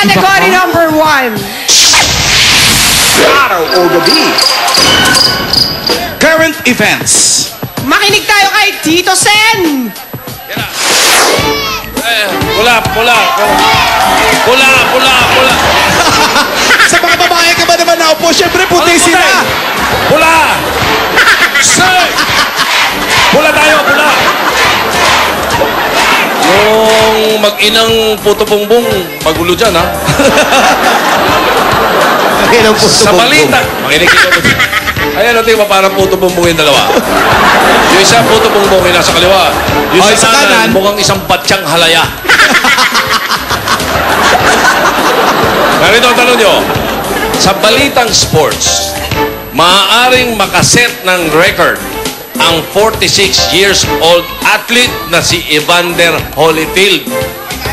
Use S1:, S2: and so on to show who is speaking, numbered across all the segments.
S1: category number 1.
S2: Araw o gabi.
S3: Current events.
S1: Makinig tayo kay Tito Sen.
S4: Pula.
S3: Sa mga babae ka ba naman naupo? Siyempre, puti sila.
S4: Pula! Sir! Pula tayo, pula! Yung mag-inang puto bongbong, magulo dyan, ha?
S2: Ilang puso
S4: Sa balita. Makinig ito. Ayan, natin parang puto bongbong yung dalawa. Yung isa puto bongbong yung nasa kaliwa. Yung
S3: Sa
S4: sa kanan,
S3: kanan,
S4: mukhang isang patsyang halaya. Ganito ang tanong nyo. Sa balitang sports, maaaring makaset ng record ang 46 years old athlete na si Evander Holyfield.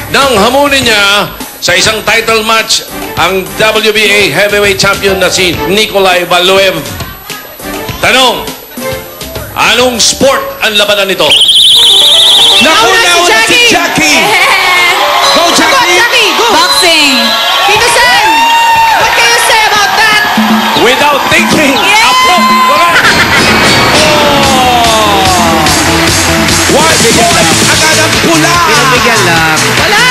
S4: Nang hamunin niya sa isang title match ang WBA heavyweight champion na si Nikolai Valuev. Tanong, anong sport ang labanan nito?
S3: Nauna si Jackie. Go,
S1: Go,
S3: Jackie.
S1: Jackie, go.
S5: Boxing.
S1: Tito Sen, what can you say about that?
S4: Without thinking, approach. Correct.
S3: One point agad ang pula.
S2: Pinagbigyan lang.
S1: Wala.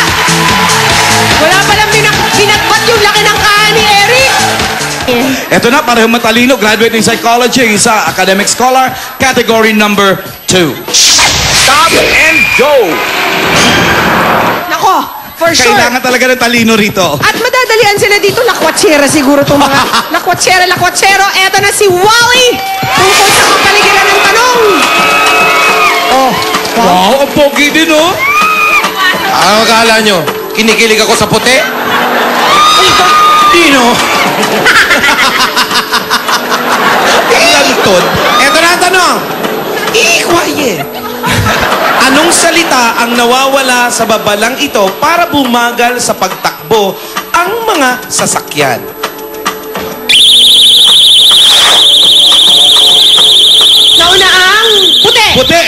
S1: Wala palang binatbat yung laki ng kahan ni Eric.
S3: Ito na, parehong matalino. Graduate in psychology. Isa, academic scholar. Category number 2.
S2: Stop and go.
S1: Nako, for sure.
S3: Kailangan talaga ng talino rito.
S1: At madadalian sila dito. Lakwatsera siguro itong mga lakwatsero. Eto na si Wally. Tungkol sa kapaligiran ng tanong.
S3: Oh, wow, ang pogi din, oh.
S4: Ano akala nyo? Kinikilig ako sa puti?
S3: Dino. Lantod.
S2: Eto na ang tanong.
S3: Quiet. Anong salita ang nawawala sa babalang ito para bumagal sa pagtakbo ang mga sasakyan?
S1: Nauna ang puti.
S3: Puti.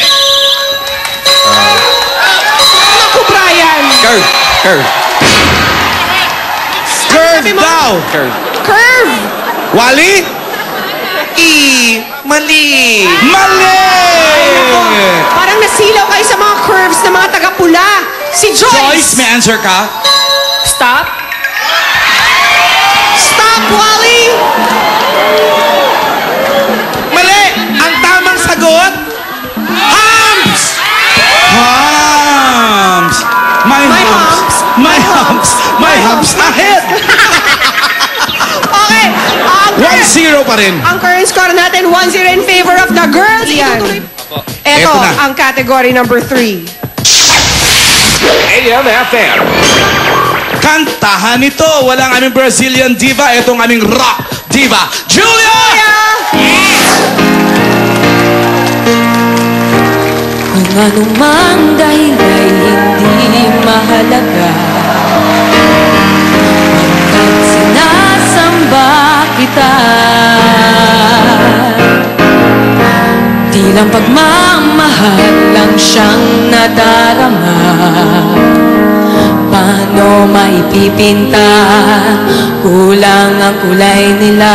S1: Naku, Brian.
S3: Curve. Curve
S1: sabi mo?
S3: daw.
S1: Curve.
S3: Wally?
S2: Mali.
S3: Mali!
S1: Nako, parang nasilaw kayo sa mga curves ng mga taga-pula. Si
S3: Joyce,
S1: Joyce.
S3: may answer ka?
S5: Stop.
S1: Stop, Wally.
S3: Mali! Ang tamang sagot? Humps! Humps! My humps! My humps! My humps ahead!
S1: Okay. Ang
S3: 1-0 pa rin.
S1: Ang current score natin, 1-0 in favor of the girls. Yan. Ito
S3: Eto na.
S1: ang category number 3.
S2: AMFM.
S3: Kantahan ito. Walang aming Brazilian diva. Ito ang aming rock diva, Julia!
S5: Kung anumang dahil ay hindi mahalaga, pagkat sinasamba kita, di lang pagmamahal lang siyang nadarama. Paano maipipinta? Kulang ang kulay nila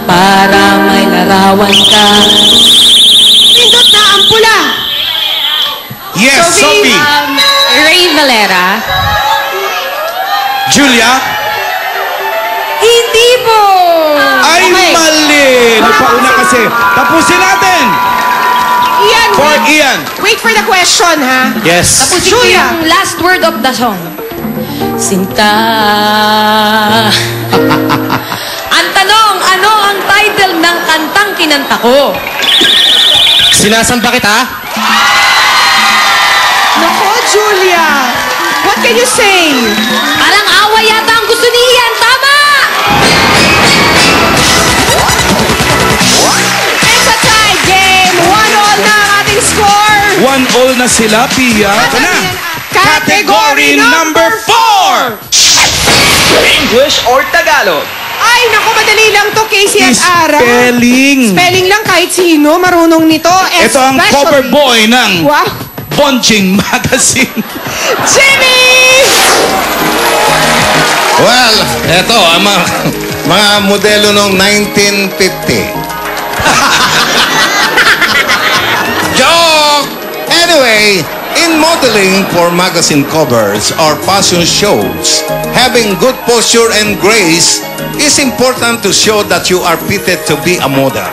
S5: para may larawan ka.
S1: Pindot na ang pula.
S3: Yes, Sophie.
S5: Ray Valera.
S3: Julia?
S5: Hindi po!
S3: Ay,
S1: Okay.
S3: mali! Napauna kasi. Tapusin natin!
S1: Ian,
S3: For
S1: wait,
S3: Ian.
S1: wait for the question, ha?
S3: Yes.
S5: Tapusin ko
S1: Julia.
S5: yung last word of the song. Sinta. Ang tanong, ano ang title ng kantang kinanta ko?
S2: Sinasamba kita?
S1: Nako, Julia. What can you say?
S5: Parang away yata ang gusto ni Ian. Tama!
S1: It's a tie game. 1-1 na ang ating score.
S3: 1-all na sila, Pia. Ito na. Category number 4!
S2: English or Tagalog?
S1: Ay, nako, madali lang to, Casey at Ara.
S3: Spelling.
S1: Spelling lang kahit sino, marunong nito.
S3: Ito ang cover boy ng
S1: Wow.
S3: Bonjing Magazine.
S1: Jimmy!
S6: Eto, ang mga modelo noong 1950. Joke! Anyway, in modeling for magazine covers or fashion shows, having good posture and grace is important to show that you are fitted to be a model.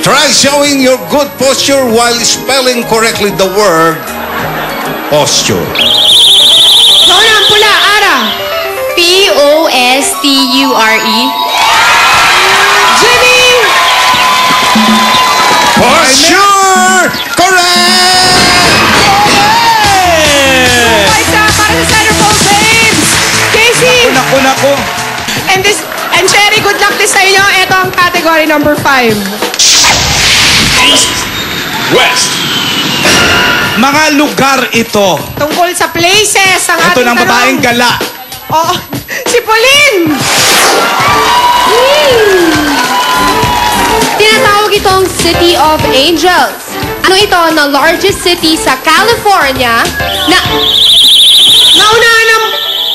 S6: Try showing your good posture while spelling correctly the word posture.
S1: Nauna ang pula, Ara.
S5: P-O-S-T-U-R-E.
S1: Jimmy!
S6: Posture! Correct!
S1: Paisa para sa Centerfold Babes. Casey!
S3: Naku.
S1: And Cherry, good luck din sa inyo. Ito ang category number 5.
S4: East, West,
S3: Mga lugar ito.
S1: Tungkol sa places ang
S3: Ito
S1: ating
S3: ng
S1: tanong.
S3: babaeng gala.
S1: Oo. Si Pauline!
S7: Tinatawag itong City of Angels. Ano ito na largest city sa California na
S1: Naunahan ng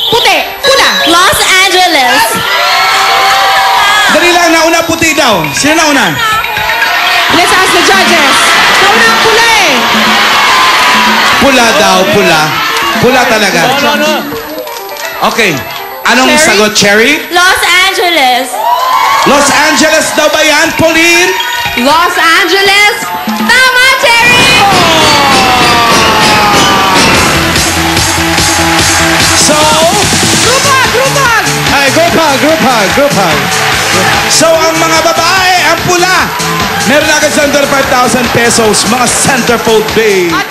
S1: puti. Pula.
S7: Los Angeles.
S3: Dali lang, nauna puti daw. Sino nauna?
S1: Let's ask the judges. Nauna ang pula eh.
S3: Pula daw, pula. Pula talaga. Okay. Anong
S1: Cherry?
S3: sagot, Cherry?
S5: Los Angeles.
S3: Los Angeles daw ba yan, Pauline?
S7: Los Angeles. Tama, Cherry!
S3: So,
S1: Group hug.
S3: so ang mga babae, ang pula, meron agad sa under 5,000 pesos, mga centerfold babe.
S1: At